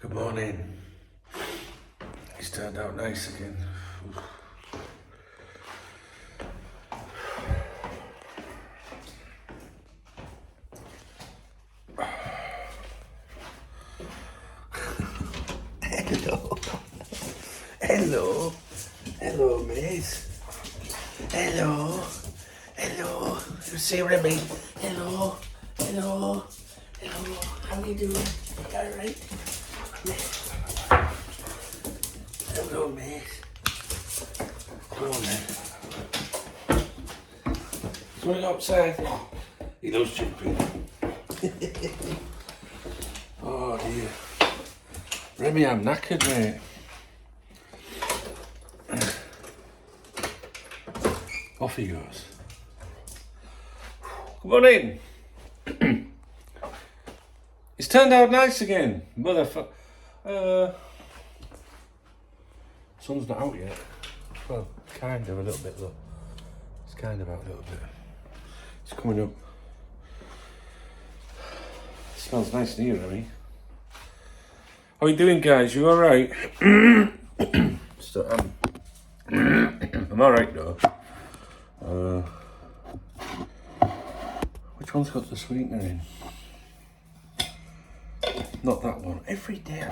Good morning. He's turned out nice again. Hello. Hello. Hello, mate. Hello. Hello. You see Remy? Hello. Hello. Hello. How you doing? Alright? Hello, mate. Come on, man. Going outside. He loves jumping. Oh, dear. Remy, I'm knackered, mate. Off he goes. Come on in. It's turned out nice again. Motherfucker. Sun's not out yet. Well, kind of a little bit though. It's kind of out a little bit. It's coming up. It smells nice in here, Remy. How you doing, guys? You alright? So, I'm alright though. Which one's got the sweetener in? Not that one. Every day.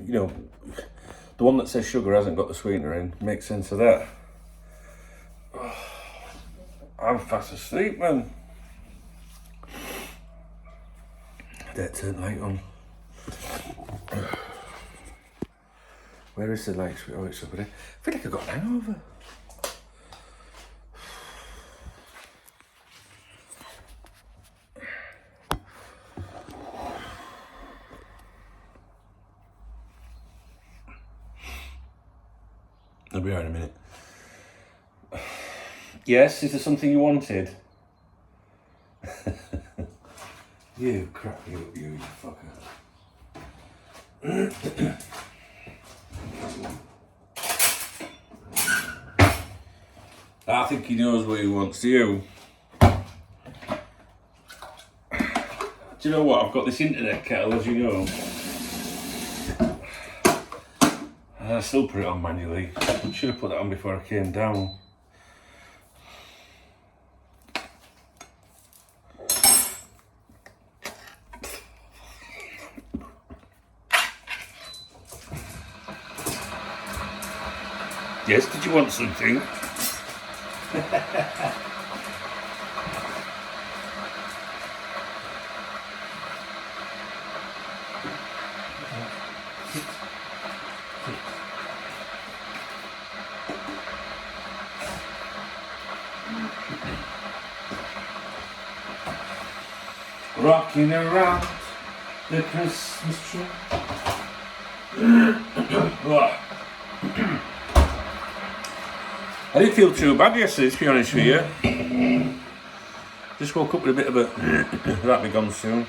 You know, the one that says sugar hasn't got the sweetener in. Makes sense of that. I'm fast asleep, man. That turn light on. Where is the light switch? Oh, it's over there. I feel like I got an hangover. I'll be right in a minute. Yes, is there something you wanted? You crap you fucker. I think he knows what he wants to do. Do you know what? I've got this internet kettle, as you know. And I still put it on manually. I should have put that on before I came down. Yes, did you want something? Rocking around the Christmas tree. I didn't feel too bad yesterday, to be honest with you. Just woke up with a bit of a... That'll be gone soon.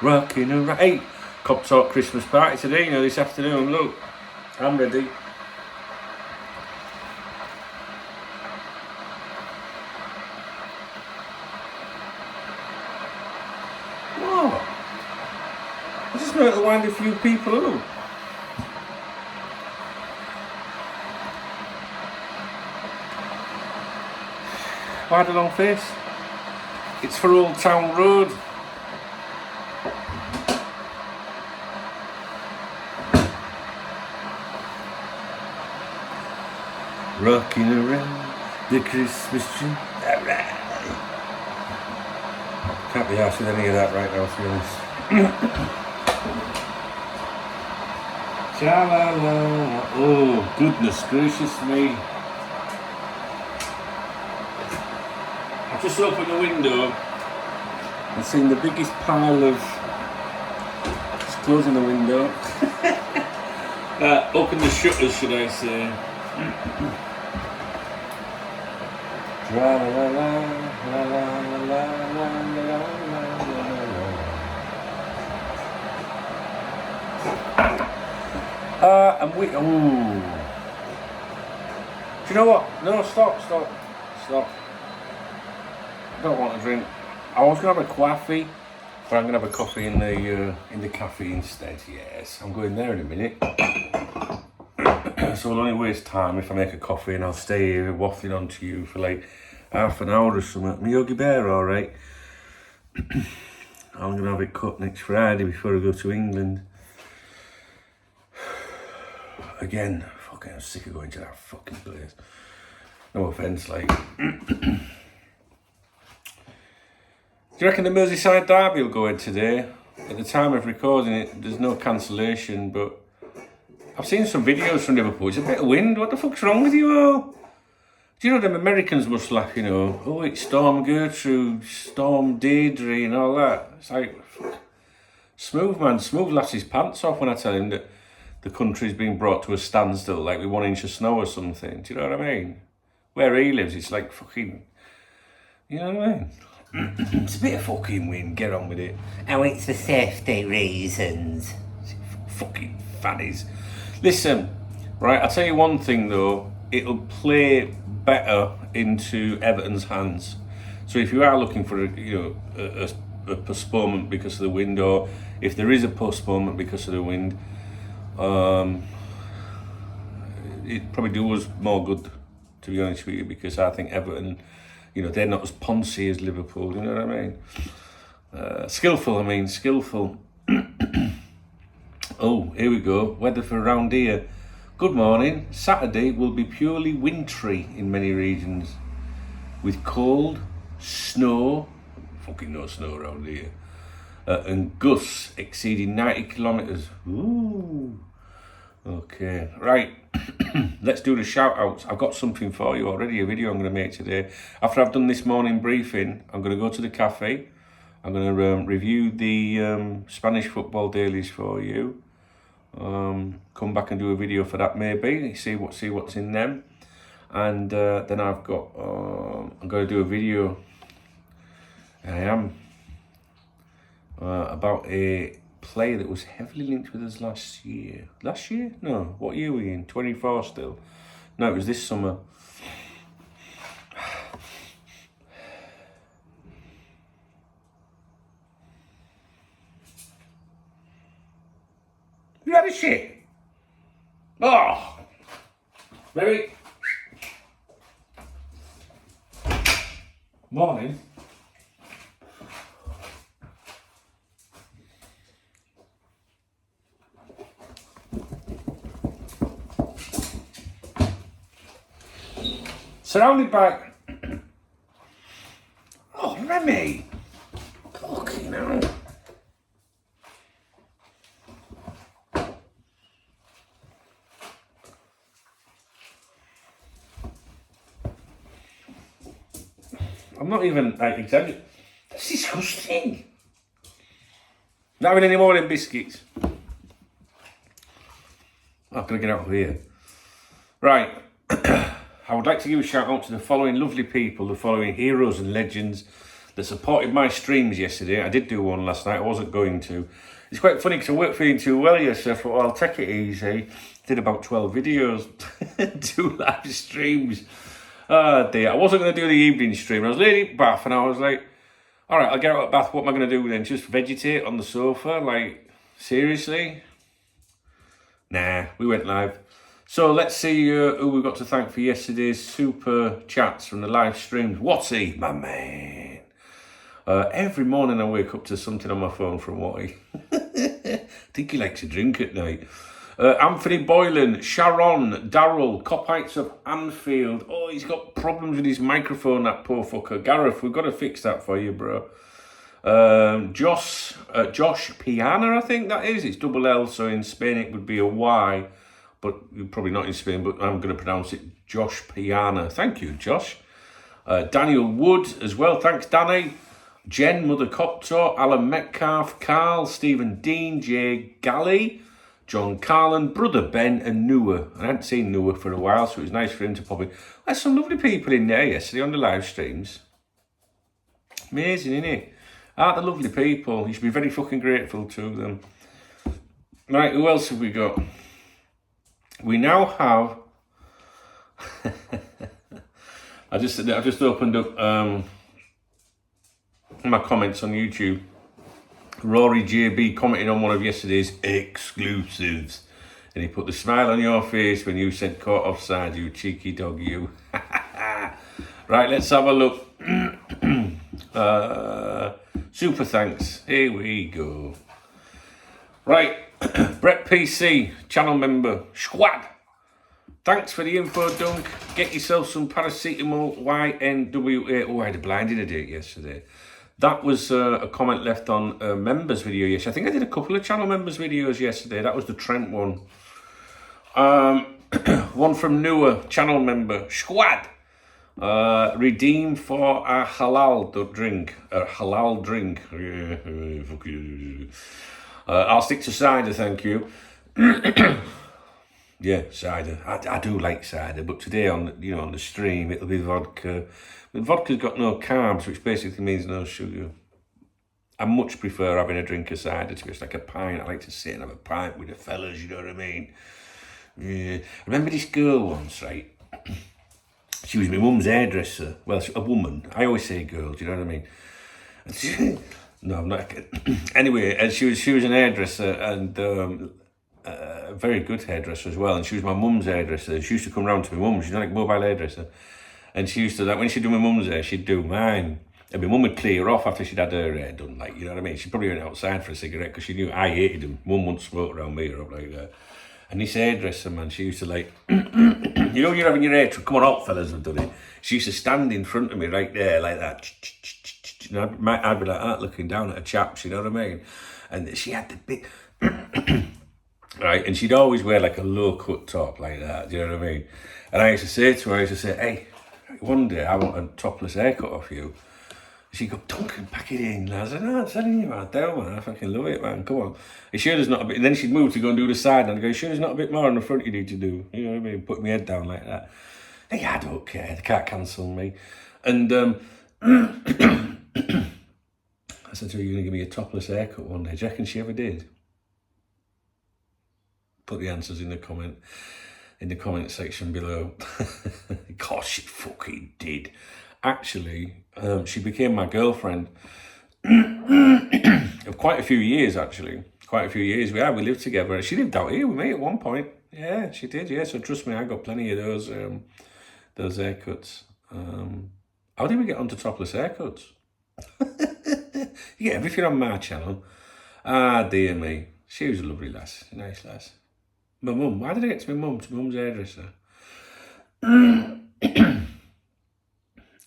Rocking around... Hey, Cop Talk Christmas party today, you know, this afternoon. Look, I'm ready. What? I just wanted to wind a few people up. Why the long face? It's for Old Town Road. Rocking around the Christmas tree. Alright. Can't be arsed with any of that right now, to be honest. Cha-la-la. Oh, goodness gracious me. I just opened the window and seen the biggest pile of... Just closing the window. Open the shutters, should I say. And we... Ooh. Do you know what? No, stop. I don't want a drink. I was gonna have a coffee, but I'm gonna have a coffee in the cafe instead. Yes, I'm going there in a minute. So I'll only waste time if I make a coffee, and I'll stay here waffling on to you for like half an hour or something. My Yogi Bear, all right. I'm gonna have it cut next Friday before I go to England. Again, fucking I'm sick of going to that fucking place. No offence, like. Do you reckon the Merseyside derby will go ahead today? At the time of recording it, there's no cancellation, but I've seen some videos from Liverpool. It's a bit of wind. What the fuck's wrong with you all? Do you know them Americans must laugh, you know? Oh, it's Storm Gertrude, Storm Deirdre and all that. It's like, fuck. Smooth man, Smooth laughs his pants off when I tell him that the country's being brought to a standstill, like with 1 inch of snow or something. Do you know what I mean? Where he lives, it's like fucking, you know what I mean? It's a bit of fucking wind, get on with it. Oh, it's for safety reasons. Fucking fannies. Listen, right, I'll tell you one thing though, it'll play better into Everton's hands. So if you are looking for a postponement because of the wind, or if there is a postponement because of the wind, it probably do us more good, to be honest with you, because I think Everton, you know, they're not as poncy as Liverpool, you know what I mean? Skillful. Oh, here we go. Weather for around here. Good morning. Saturday will be purely wintry in many regions, with cold, snow, fucking no snow around here, and gusts exceeding 90 kilometres. Ooh. Okay, right. Let's do the shout outs. I've got something for you already, a video I'm going to make today. After I've done this morning briefing, I'm going to go to the cafe. I'm going to review the Spanish football dailies for you. Come back and do a video for that maybe. See what's in them. And then I've got, I'm going to do a video. About a player that was heavily linked with us last year. Last year? No. What year were we in? 24 still. No, it was this summer. You had a shit? Oh! Very. Morning. Surrounded by... Oh, Remy! Fucking hell. I'm not even like exaggerating. That's disgusting. Not having any more of them biscuits. I'm gonna get out of here. Right. I would like to give a shout out to the following lovely people, the following heroes and legends that supported my streams yesterday. I did do one last night, I wasn't going to. It's quite funny because I weren't feeling too well yesterday, I thought, well, I'll take it easy. Did about 12 videos, 2 live streams. Oh dear, I wasn't going to do the evening stream. I was laying in bath and I was like, all right, I'll get out of bath, what am I going to do then? Just vegetate on the sofa? Like, seriously? Nah, we went live. So let's see who we've got to thank for yesterday's super chats from the live streams. Watty, my man. Every morning I wake up to something on my phone from Watty. I think he likes to drink at night. Anthony Boylan, Sharon, Darrell, Copites of Anfield. Oh, he's got problems with his microphone, that poor fucker. Gareth, we've got to fix that for you, bro. Josh Piana, I think that is. It's double L, so in Spain it would be a Y. But you're probably not in Spain, but I'm going to pronounce it Josh Piana. Thank you, Josh. Daniel Wood as well. Thanks, Danny. Jen, Mother Copto, Alan Metcalf, Carl, Stephen Dean, Jay Galley, John Carlin, Brother Ben, and Nua. I hadn't seen Nua for a while, so it was nice for him to pop in. There's some lovely people in there yesterday on the live streams. Amazing, isn't it? Aren't they lovely people? You should be very fucking grateful to them. Right, who else have we got? We now have... I just opened up my comments on YouTube. Rory JB commenting on one of yesterday's exclusives. And he put the smile on your face when you said caught offside, you cheeky dog, you. Right, let's have a look. Super thanks. Here we go. Right, Brett PC, channel member, squad. Thanks for the info, Dunk. Get yourself some paracetamol, YNWA. Oh, I had a blinding date yesterday. That was a comment left on a members video yesterday. I think I did a couple of channel members videos yesterday. That was the Trent one. One from Newer, channel member, squad. Redeem for a halal drink. I'll stick to cider, thank you. Yeah, cider. I do like cider, but today on the stream it'll be vodka. But vodka's got no carbs, which basically means no sugar. I much prefer having a drink of cider to it's like a pint. I like to sit and have a pint with the fellas, you know what I mean? Yeah. I remember this girl once, right? She was my mum's hairdresser. Well, a woman. I always say girl, do you know what I mean? No, I'm not. Anyway, and she was an hairdresser, and a very good hairdresser as well. And she was my mum's hairdresser. She used to come round to my mum. She's like a mobile hairdresser. And she used to, like, when she'd do my mum's hair, she'd do mine. And my mum would clear off after she'd had her hair done, like, you know what I mean? She probably went outside for a cigarette because she knew I hated them. Mum wouldn't smoke around me or up like that. And this hairdresser, man, she used to like, you know, you're having your hair, come on, all fellas have done it. She used to stand in front of me right there like that. And I'd be like that, looking down at her chaps, you know what I mean? And she had the big, right, and she'd always wear like a low cut top like that, do you know what I mean? And I used to say to her, hey, one day I want a topless haircut off you. She'd go, Duncan, pack it in. I said, no, I'm telling you, man, I fucking love it, man, come on. You sure there's not a bit, and then she'd move to go and do the side, and I'd go, sure there's not a bit more on the front you need to do, you know what I mean? Put my head down like that. Hey, I don't care, they can't cancel me. And I said to her, you're going to give me a topless haircut one day. Do you reckon she ever did? Put the answers in the comment section below. Of course she fucking did. Actually, she became my girlfriend of quite a few years, actually. Quite a few years. We lived together. She lived out here with me at one point. Yeah, she did, yeah. So trust me, I got plenty of those haircuts. How did we get onto topless haircuts? You get everything on my channel. Ah, dear me. She was a lovely lass, a nice lass. My mum, why did I get to my mum? To my mum's hairdresser.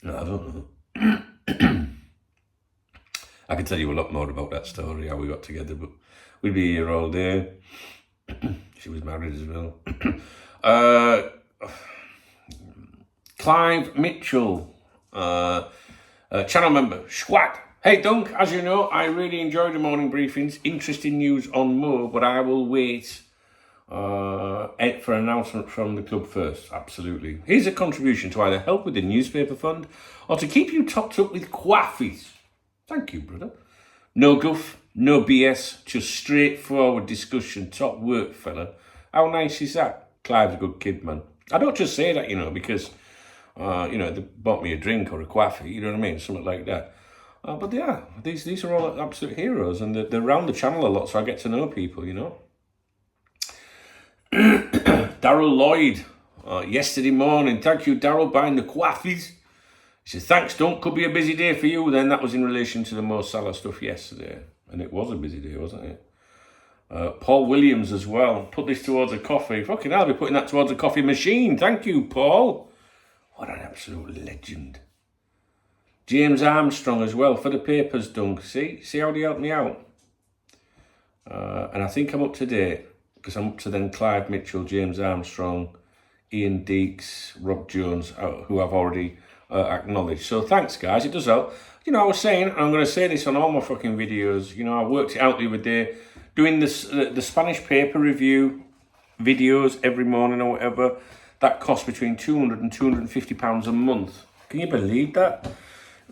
No, I don't know. I can tell you a lot more about that story, how we got together, but we'd be here all day. She was married as well. Clive Mitchell, channel member, squad. Hey Dunk, as you know, I really enjoy the morning briefings. Interesting news on more, but I will wait for an announcement from the club first. Absolutely. Here's a contribution to either help with the newspaper fund or to keep you topped up with coiffies. Thank you, brother. No guff, no BS, just straightforward discussion. Top work, fella. How nice is that? Clive's a good kid, man. I don't just say that, because, they bought me a drink or a coffee, you know what I mean? Something like that. But yeah, these are all absolute heroes, and they're around the channel a lot, so I get to know people, Daryl Lloyd, yesterday morning. Thank you, Daryl, buying the coiffies. He said, thanks, Dunk. Could be a busy day for you. Then that was in relation to the Mo Salah stuff yesterday. And it was a busy day, wasn't it? Paul Williams as well. Put this towards a coffee. Fucking hell, I'll be putting that towards a coffee machine. Thank you, Paul. What an absolute legend. James Armstrong as well for the papers, Dunk. See how they helped me out? And I think I'm up to date because I'm up to then Clive Mitchell, James Armstrong, Ian Deeks, Rob Jones, who I've already acknowledged. So thanks, guys. It does help. I was saying, and I'm going to say this on all my fucking videos, I worked it out the other day, doing this the Spanish paper review videos every morning or whatever. That costs between £200 and £250 a month. Can you believe that?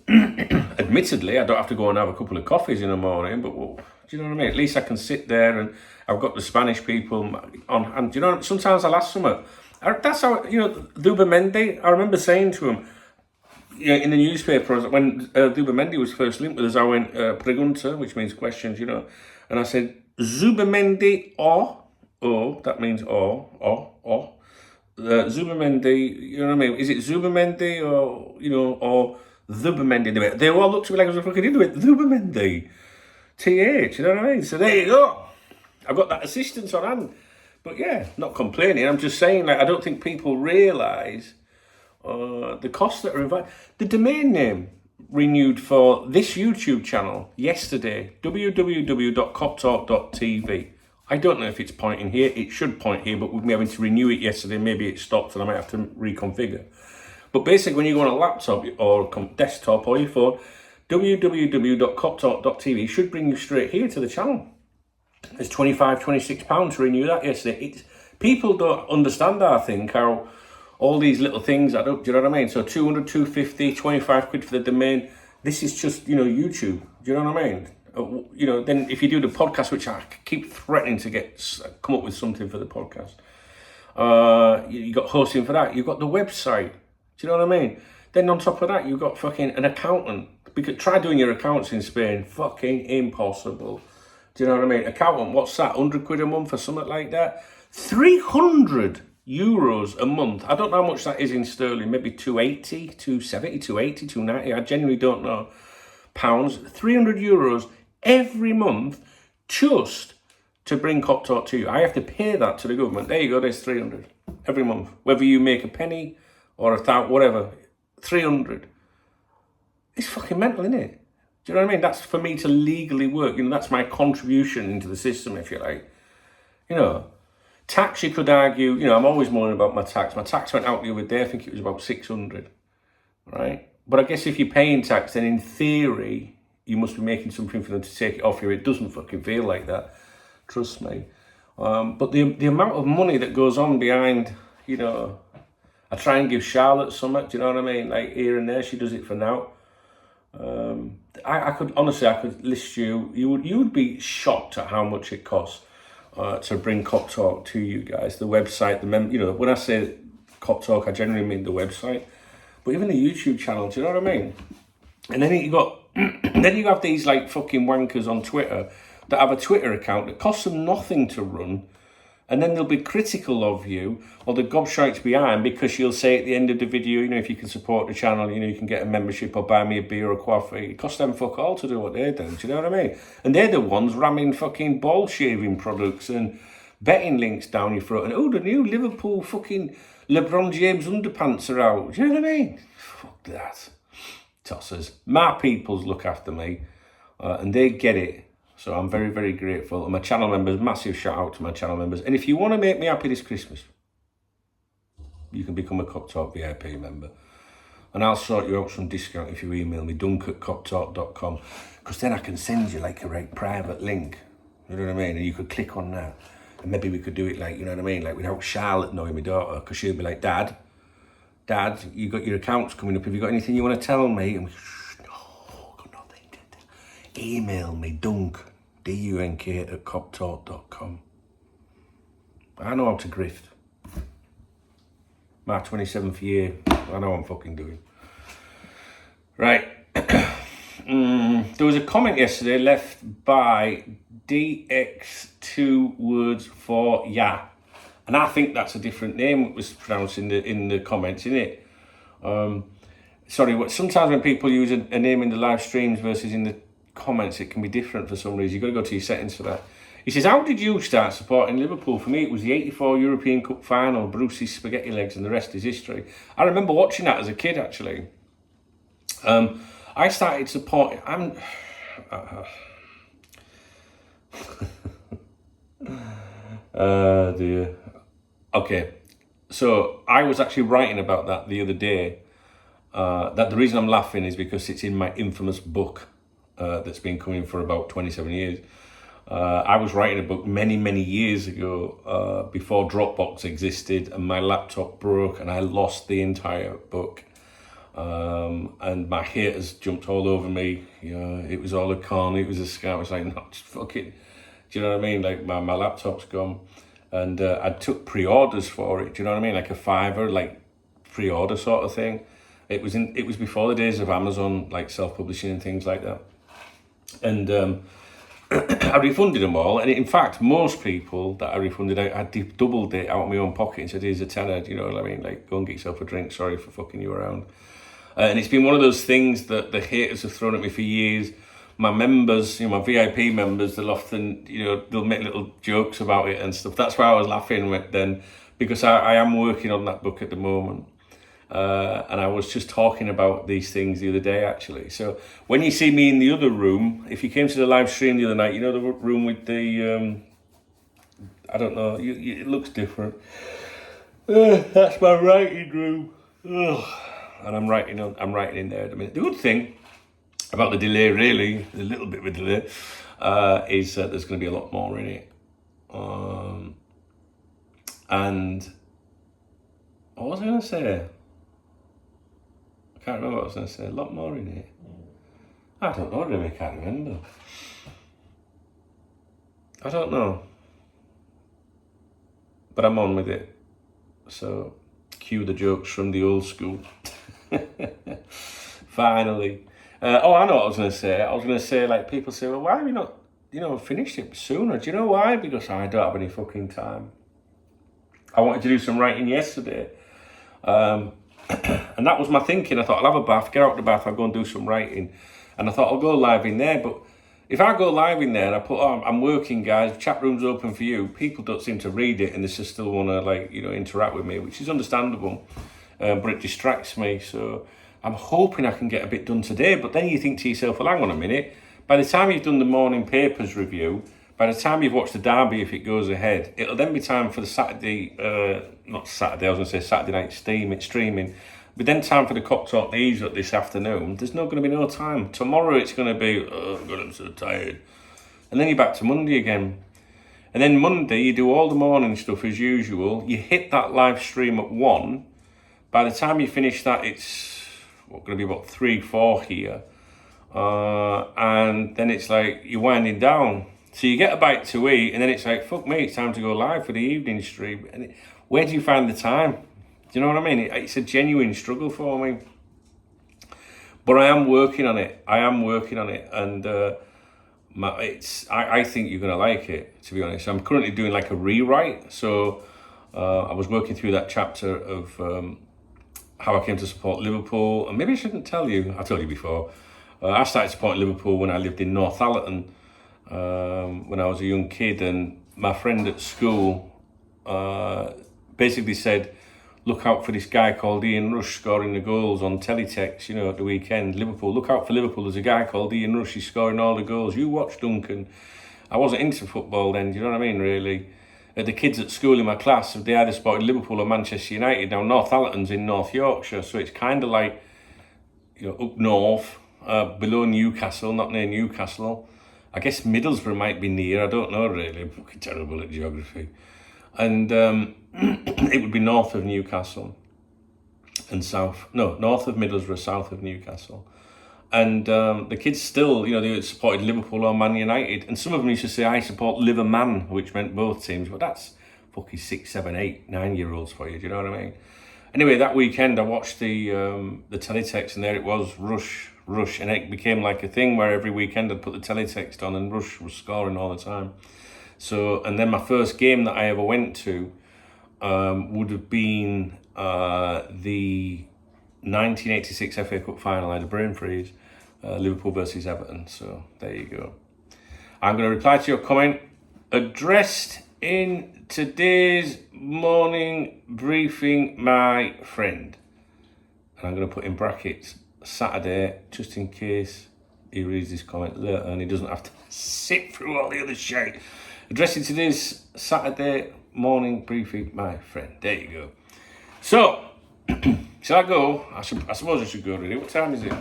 Admittedly, I don't have to go and have a couple of coffees in the morning, but do you know what I mean? At least I can sit there and I've got the Spanish people on. And sometimes I'll ask someone. That's how, Luba Mendy, I remember saying to him, yeah, in the newspaper, when Zubimendi was first linked with us, I went pregunta, which means questions, and I said Zubimendi or, that means or. Zubimendi, you know what I mean? Is it Zubimendi or Zubimendi? They all looked at me like I was a fucking idiot. Zubimendi. TH, you know what I mean? So there you go. I've got that assistance on hand. But yeah, not complaining. I'm just saying, like, I don't think people realise the costs that are involved. The domain name renewed for this YouTube channel yesterday, www.coptalk.tv. I don't know if it's pointing here. It should point here, but we've been having to renew it yesterday. Maybe it stopped and I might have to reconfigure. But basically, when you go on a laptop or desktop or your phone, www.coptalk.tv should bring you straight here to the channel. It's £25, £26 to renew that yesterday. People don't understand, I think, how all these little things add up. Do you know what I mean? So 200, 250, 25 quid for the domain. This is just, YouTube. Do you know what I mean? Then if you do the podcast, which I keep threatening to come up with something for the podcast, you got hosting for that. You've got the website. Do you know what I mean? Then on top of that, you've got fucking an accountant. Because try doing your accounts in Spain. Fucking impossible. Do you know what I mean? Accountant, what's that? 100 quid a month or something like that? 300 euros a month. I don't know how much that is in sterling. Maybe 280, 270, 280, 290. I genuinely don't know. Pounds. 300 euros every month just to bring Cop Talk to you. I have to pay that to the government. There you go, there's 300 every month. Whether you make a penny or whatever, 300. It's fucking mental, isn't it? Do you know what I mean? That's for me to legally work. That's my contribution into the system, if you like. Tax, you could argue, I'm always moaning about my tax. My tax went out the other day, I think it was about 600, right? But I guess if you're paying tax, then in theory, you must be making something for them to take it off you. It doesn't fucking feel like that. Trust me. But the amount of money that goes on behind, I try and give Charlotte something, do you know what I mean? Like here and there, she does it for now. I could list you would be shocked at how much it costs to bring Cop Talk to you guys. The website, when I say Cop Talk, I generally mean the website, but even the YouTube channel, do you know what I mean? And then then you have these like fucking wankers on Twitter that have a Twitter account that costs them nothing to run, and then they'll be critical of you or the gobshites behind because you'll say at the end of the video, if you can support the channel, you can get a membership or buy me a beer or coffee. It costs them fuck all to do what they're doing. Do you know what I mean? And they're the ones ramming fucking ball shaving products and betting links down your throat. And the new Liverpool fucking LeBron James underpants are out. Do you know what I mean? Fuck that. Tossers. My peoples look after me and they get it. So I'm very, very grateful. And my channel members, massive shout out to my channel members. And if you want to make me happy this Christmas, you can become a Cop Talk VIP member. And I'll sort you out some discount if you email me, dunk@coptalk.com. Because then I can send you like a private link. You know what I mean? And you could click on that. And maybe we could do it like, you know what I mean? Like without Charlotte knowing my daughter. Because she'll be like, Dad, you got your accounts coming up. Have you got anything you want to tell me? And email me, dunk, D-U-N-K @coptalk.com. I know how to grift. My 27th year, I know what I'm fucking doing. Right. There was a comment yesterday left by DX2 words for yeah. And I think that's a different name it was pronounced in the comments, innit? Sometimes when people use a name in the live streams versus in the comments, it can be different for some reason. You've got to go to your settings for that. He says, how did you start supporting Liverpool? For me, it was the 84 European Cup final, Bruce's spaghetti legs, and the rest is history. I remember watching that as a kid, actually. I started supporting... dear. Okay, so I was actually writing about that the other day. That the reason I'm laughing is because it's in my infamous book that's been coming for about 27 years. I was writing a book many, many years ago before Dropbox existed, and my laptop broke and I lost the entire book. And my haters jumped all over me. It was all a con, it was a scam. I was like, no, just fucking, do you know what I mean? Like my laptop's gone. And I took pre-orders for it, do you know what I mean? Like a £5, like pre-order sort of thing. It was before the days of Amazon, like self-publishing and things like that. And I refunded them all. And in fact, most people that I refunded, I doubled it out of my own pocket and said, here's a tenner, you know what I mean? Like, go and get yourself a drink. Sorry for fucking you around. And it's been one of those things that the haters have thrown at me for years. My members, my VIP members, they'll often, they'll make little jokes about it and stuff. That's why I was laughing then, because I am working on that book at the moment. And I was just talking about these things the other day, actually. So when you see me in the other room, if you came to the live stream the other night, the room with the, I don't know, it looks different. That's my writing room. And I'm writing in there at the minute. The good thing about the delay, really, a little bit of a delay, is that there's going to be a lot more in it. And what was I going to say? I can't remember what I was going to say. A lot more in it. I don't know, really. I can't remember. I don't know. But I'm on with it. So, cue the jokes from the old school. Finally. I know what I was going to say. I was going to say, like, people say, well, why have you not, finished it sooner? Do you know why? Because I don't have any fucking time. I wanted to do some writing yesterday. And that was my thinking. I thought, I'll have a bath, get out of the bath, I'll go and do some writing. And I thought, I'll go live in there. But if I go live in there and I put, I'm working, guys, chat room's open for you, people don't seem to read it and they just still want to, interact with me, which is understandable. But it distracts me. So I'm hoping I can get a bit done today. But then you think to yourself, well, hang on a minute. By the time you've done the morning papers review, by the time you've watched the derby, if it goes ahead, it'll then be time for the Saturday, not Saturday, I was going to say Saturday night streaming. But then time for the Cock Talk News this afternoon. There's not going to be no time. Tomorrow it's going to be, oh God, I'm so tired. And then you're back to Monday again. And then Monday, you do all the morning stuff as usual. You hit that live stream at 1. By the time you finish that, it's going to be about 3, 4 here. And then it's like you're winding down. So you get a bite to eat, and then it's like, fuck me, it's time to go live for the evening stream. And where do you find the time? Do you know what I mean? It's a genuine struggle for me. But I am working on it. And I think you're going to like it, to be honest. I'm currently doing like a rewrite. So I was working through that chapter of how I came to support Liverpool. And maybe I shouldn't tell you. I told you before. I started supporting Liverpool when I lived in Northallerton. When I was a young kid, and my friend at school basically said, look out for this guy called Ian Rush scoring the goals on teletext, at the weekend. Liverpool, look out for Liverpool, there's a guy called Ian Rush, he's scoring all the goals. You watch, Duncan. I wasn't into football then, do you know what I mean, really? The kids at school in my class, they either supported Liverpool or Manchester United. Now, Northallerton's in North Yorkshire, so it's kind of like, up north, below Newcastle, not near Newcastle. I guess Middlesbrough might be near, I don't know really, I'm fucking terrible at geography. And it would be north of Newcastle and north of Middlesbrough, south of Newcastle. And the kids still, they supported Liverpool or Man United. And some of them used to say, I support Liverman, which meant both teams. But that's fucking 6, 7, 8, 9-year-olds for you, do you know what I mean? Anyway, that weekend I watched the teletext, and there it was, Rush, and it became like a thing where every weekend I'd put the teletext on and Rush was scoring all the time. So, and then my first game that I ever went to would have been the 1986 FA Cup final. I had a brain freeze, Liverpool versus Everton. So there you go. I'm going to reply to your comment addressed in today's morning briefing, my friend. And I'm going to put in brackets Saturday, just in case he reads this comment later and he doesn't have to sit through all the other shit. Addressing today's Saturday morning briefing, my friend. There you go. So, shall I go? I suppose I should go, really. What time is it?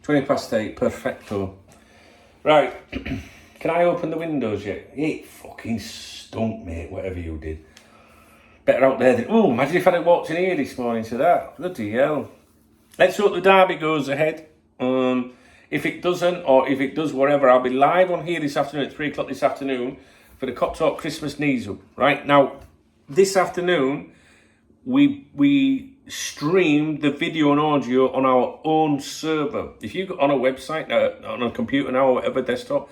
8:20. Perfecto. Right. Can I open the windows yet? It fucking stunk, mate, whatever you did. Better out there than... Oh, imagine if I'd have walked in here this morning to that. Bloody hell. Let's hope the derby goes ahead. If it doesn't, or if it does, whatever, I'll be live on here this afternoon at 3 o'clock this afternoon for the Cock Talk Christmas Knees Up. Right now, this afternoon, we stream the video and audio on our own server. If you go on a website, on a computer now or whatever, desktop,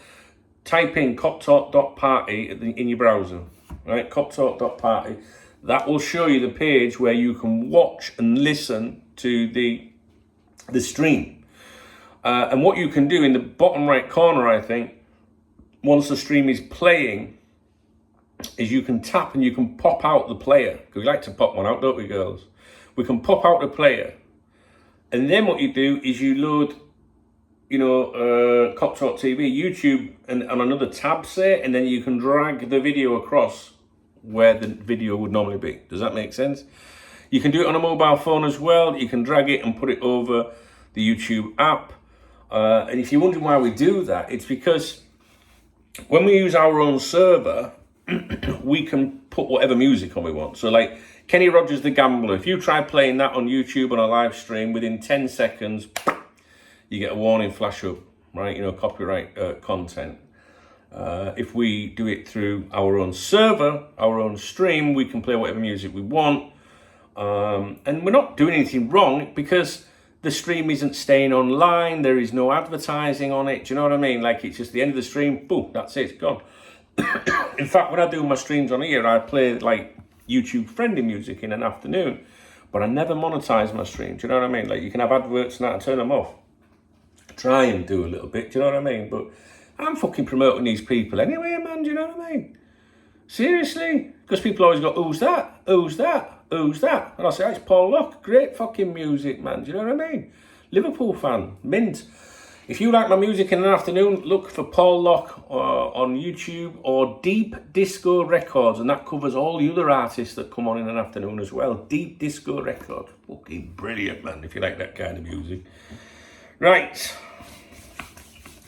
type in coptalk.party in your browser, right? Coptalk.party. That will show you the page where you can watch and listen to the stream. And what you can do in the bottom right corner, I think, once the stream is playing, is you can tap and you can pop out the player. Because we like to pop one out, don't we, girls? We can pop out the player. And then what you do is you load, Cop Talk TV, YouTube, and on another tab, say, and then you can drag the video across where the video would normally be. Does that make sense? You can do it on a mobile phone as well. You can drag it and put it over the YouTube app. And if you're wondering why we do that, it's because when we use our own server, we can put whatever music on we want. So like Kenny Rogers the Gambler, if you try playing that on YouTube on a live stream, within 10 seconds, you get a warning flash up, right? Copyright content. If we do it through our own server, our own stream, we can play whatever music we want. And we're not doing anything wrong because the stream isn't staying online. There is no advertising on it. Do you know what I mean? Like, it's just the end of the stream. Boom, that's it, it's gone. In fact, when I do my streams on here, I play like YouTube friendly music in an afternoon, but I never monetize my stream. Do you know what I mean? Like, you can have adverts and that and turn them off. Try and do a little bit, do you know what I mean? But I'm fucking promoting these people anyway, man, do you know what I mean? Seriously? Because people always go, who's that? Who's that? Who's that? And I say, oh, it's Paul Lock. Great fucking music, man. Do you know what I mean? Liverpool fan. Mint. If you like my music in an afternoon, look for Paul Lock on YouTube or Deep Disco Records. And that covers all the other artists that come on in an afternoon as well. Deep Disco Records. Fucking brilliant, man, if you like that kind of music. Right.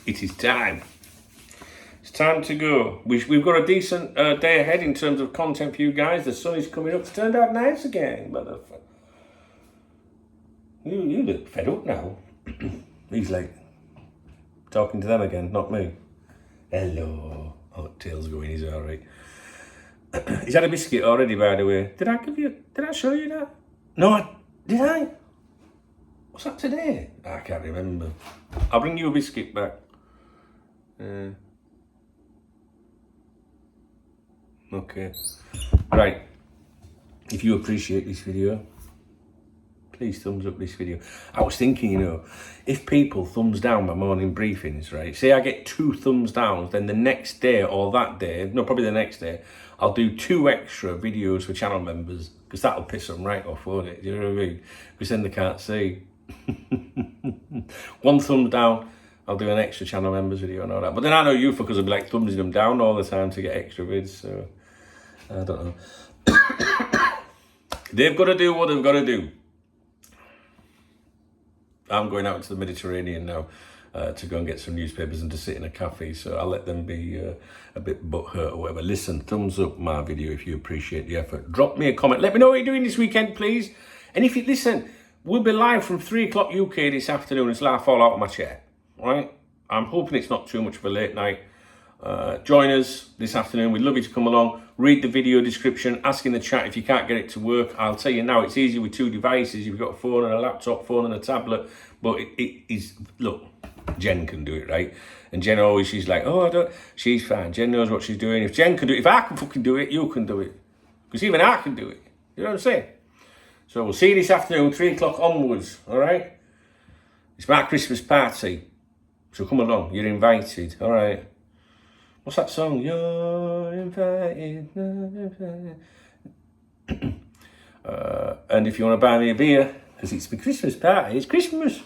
It is time. It's time to go. We've got a decent day ahead in terms of content for you guys. The sun is coming up. It's turned out nice again, motherfucker. You look fed up now. He's like talking to them again, not me. Hello. Oh, tail's going. He's all right. He's had a biscuit already, by the way. Did I show you that? No, did I? What's that today? I can't remember. I'll bring you a biscuit back. Okay. Right. If you appreciate this video, please thumbs up this video. I was thinking, if people thumbs down my morning briefings, right? Say I get 2 thumbs downs, then the next day or that day, no, probably the next day, I'll do 2 extra videos for channel members because that'll piss them right off, won't it? Do you know what I mean? Because then they can't see. 1 thumb down, I'll do an extra channel members video and all that. But then I know you fuckers will be like thumbsing them down all the time to get extra vids, so I don't know. They've got to do what they've got to do. I'm going out into the Mediterranean now to go and get some newspapers and to sit in a cafe, so I'll let them be a bit butthurt or whatever. Listen, thumbs up my video if you appreciate the effort. Drop me a comment. Let me know what you're doing this weekend, please. And if you listen, we'll be live from 3 o'clock UK this afternoon until I fall out of my chair. All right? I'm hoping it's not too much of a late night. Join us this afternoon. We'd love you to come along. Read the video description. Ask in the chat if you can't get it to work. I'll tell you now, it's easy with 2 devices. You've got a phone and a laptop, phone and a tablet. But it is, look, Jen can do it, right? And Jen always, she's like, oh, I don't, she's fine. Jen knows what she's doing. If Jen can do it, if I can fucking do it, you can do it. Because even I can do it. You know what I'm saying? So we'll see you this afternoon, 3 o'clock onwards, all right? It's my Christmas party. So come along, you're invited, all right? What's that song? You're invited. And if you want to buy me a beer, because it's my Christmas party, it's Christmas.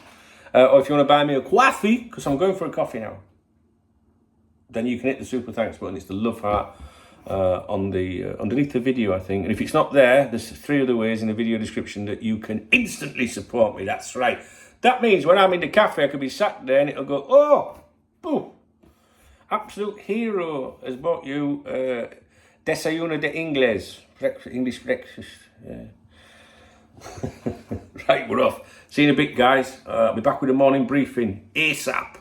Or if you want to buy me a coffee, because I'm going for a coffee now, then you can hit the super thanks button. It's the love heart on the underneath the video, I think. And if it's not there, there's 3 other ways in the video description that you can instantly support me. That's right. That means when I'm in the cafe, I could be sat there and it'll go, oh, boom. Absolute hero has bought you desayuno de inglés, English breakfast. Yeah. Right, we're off. See you in a bit, guys. I'll be back with a morning briefing ASAP.